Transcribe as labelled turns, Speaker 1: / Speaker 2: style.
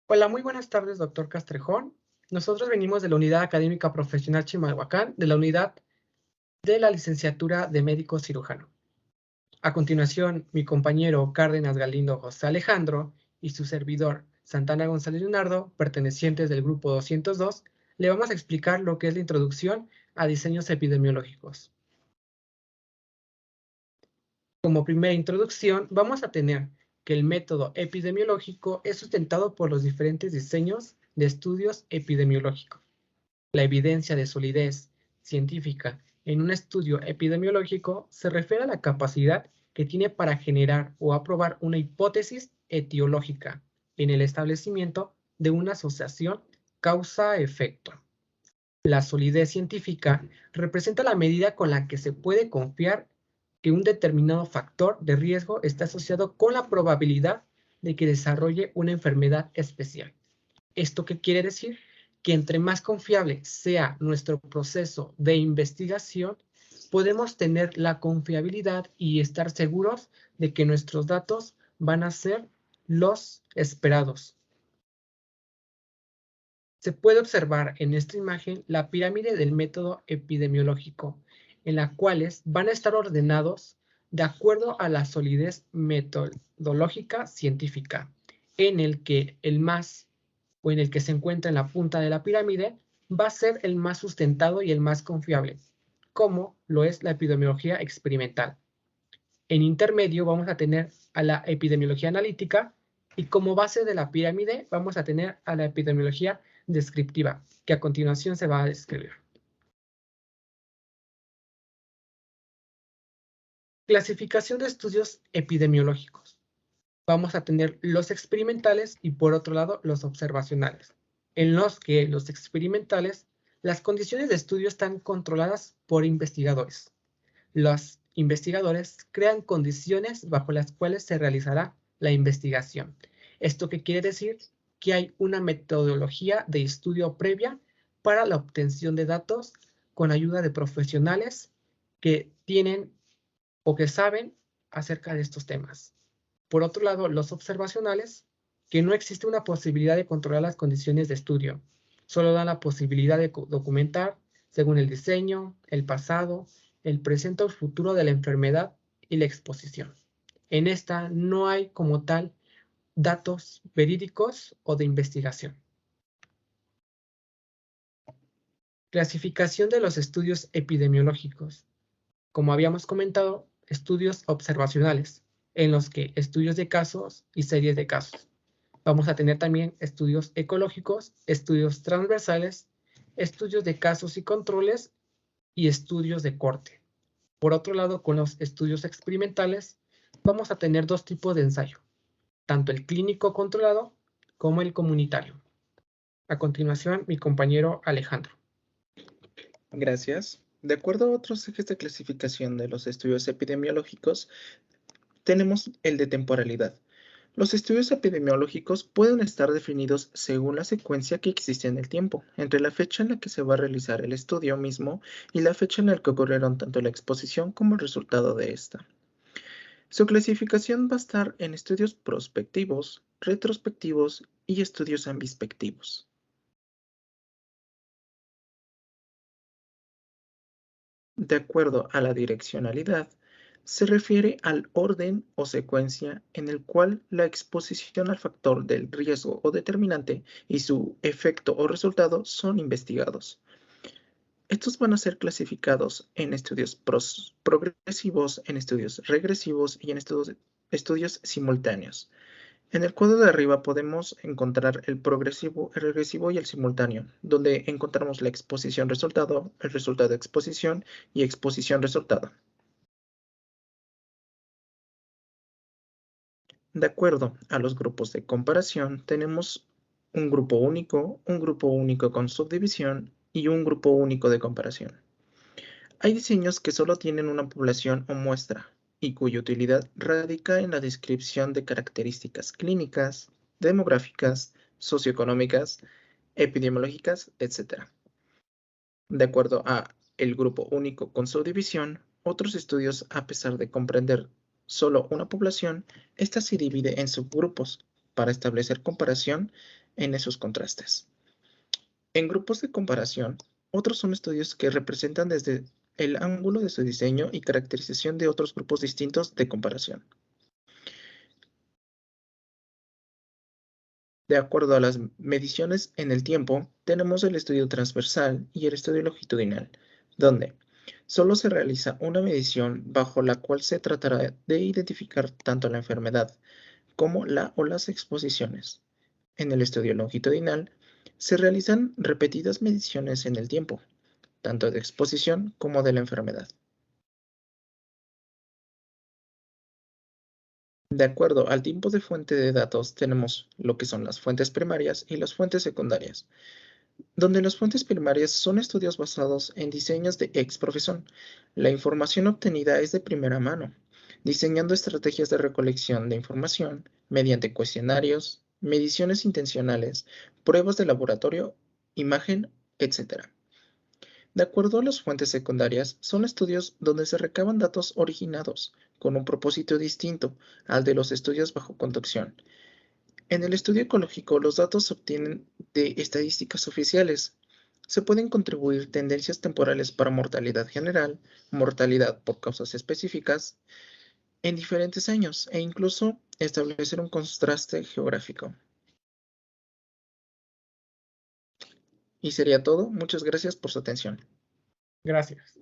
Speaker 1: Hola, muy buenas tardes, doctor Castrejón. Nosotros venimos de la Unidad Académica Profesional Chimalhuacán, de la unidad de la licenciatura de médico cirujano. A continuación, mi compañero Cárdenas Galindo José Alejandro y su servidor Santana González Leonardo, pertenecientes del grupo 202, le vamos a explicar lo que es la introducción a diseños epidemiológicos. Como primera introducción, vamos a tener que el método epidemiológico es sustentado por los diferentes diseños de estudios epidemiológicos. La evidencia de solidez científica en un estudio epidemiológico se refiere a la capacidad que tiene para generar o aprobar una hipótesis etiológica en el establecimiento de una asociación causa-efecto. La solidez científica representa la medida con la que se puede confiar que un determinado factor de riesgo está asociado con la probabilidad de que desarrolle una enfermedad especial. ¿Esto qué quiere decir? Que entre más confiable sea nuestro proceso de investigación, podemos tener la confiabilidad y estar seguros de que nuestros datos van a ser los esperados. Se puede observar en esta imagen la pirámide del método epidemiológico, en la cuales van a estar ordenados de acuerdo a la solidez metodológica científica, en el que el más o en el que se encuentra en la punta de la pirámide va a ser el más sustentado y el más confiable, como lo es la epidemiología experimental. En intermedio vamos a tener a la epidemiología analítica y como base de la pirámide vamos a tener a la epidemiología descriptiva, que a continuación se va a describir. Clasificación de estudios epidemiológicos. Vamos a tener los experimentales y por otro lado los observacionales, en los que los experimentales, las condiciones de estudio están controladas por investigadores. Los investigadores crean condiciones bajo las cuales se realizará la investigación. ¿Esto qué quiere decir? Que hay una metodología de estudio previa para la obtención de datos con ayuda de profesionales que tienen o que saben acerca de estos temas. Por otro lado, los observacionales, que no existe una posibilidad de controlar las condiciones de estudio, solo dan la posibilidad de documentar según el diseño, el pasado, el presente o el futuro de la enfermedad y la exposición. En esta no hay como tal datos verídicos o de investigación. Clasificación de los estudios epidemiológicos. Como habíamos comentado, estudios observacionales, en los que estudios de casos y series de casos. Vamos a tener también estudios ecológicos, estudios transversales, estudios de casos y controles y estudios de corte. Por otro lado, con los estudios experimentales, vamos a tener dos tipos de ensayo, tanto el clínico controlado como el comunitario. A continuación, mi compañero Alejandro.
Speaker 2: Gracias. De acuerdo a otros ejes de clasificación de los estudios epidemiológicos, tenemos el de temporalidad. Los estudios epidemiológicos pueden estar definidos según la secuencia que existe en el tiempo, entre la fecha en la que se va a realizar el estudio mismo y la fecha en la que ocurrieron tanto la exposición como el resultado de esta. Su clasificación va a estar en estudios prospectivos, retrospectivos y estudios ambispectivos. De acuerdo a la direccionalidad, se refiere al orden o secuencia en el cual la exposición al factor del riesgo o determinante y su efecto o resultado son investigados. Estos van a ser clasificados en estudios progresivos, en estudios regresivos y en estudios simultáneos. En el cuadro de arriba podemos encontrar el progresivo, el regresivo y el simultáneo, donde encontramos la exposición-resultado, el resultado-exposición y exposición-resultado. De acuerdo a los grupos de comparación, tenemos un grupo único con subdivisión y un grupo único de comparación. Hay diseños que solo tienen una población o muestra y cuya utilidad radica en la descripción de características clínicas, demográficas, socioeconómicas, epidemiológicas, etc. De acuerdo a el grupo único con subdivisión, otros estudios, a pesar de comprender solo una población, esta se divide en subgrupos, para establecer comparación en esos contrastes. En grupos de comparación, otros son estudios que representan desde el ángulo de su diseño y caracterización de otros grupos distintos de comparación. De acuerdo a las mediciones en el tiempo, tenemos el estudio transversal y el estudio longitudinal, donde solo se realiza una medición bajo la cual se tratará de identificar tanto la enfermedad como la o las exposiciones. En el estudio longitudinal, se realizan repetidas mediciones en el tiempo, tanto de exposición como de la enfermedad. De acuerdo al tipo de fuente de datos, tenemos lo que son las fuentes primarias y las fuentes secundarias, donde las fuentes primarias son estudios basados en diseños de ex profesión. La información obtenida es de primera mano, diseñando estrategias de recolección de información mediante cuestionarios, mediciones intencionales, pruebas de laboratorio, imagen, etc. De acuerdo a las fuentes secundarias, son estudios donde se recaban datos originados con un propósito distinto al de los estudios bajo conducción. En el estudio ecológico, los datos se obtienen de estadísticas oficiales. Se pueden contribuir tendencias temporales para mortalidad general, mortalidad por causas específicas en diferentes años e incluso establecer un contraste geográfico. Y sería todo. Muchas gracias por su atención.
Speaker 1: Gracias.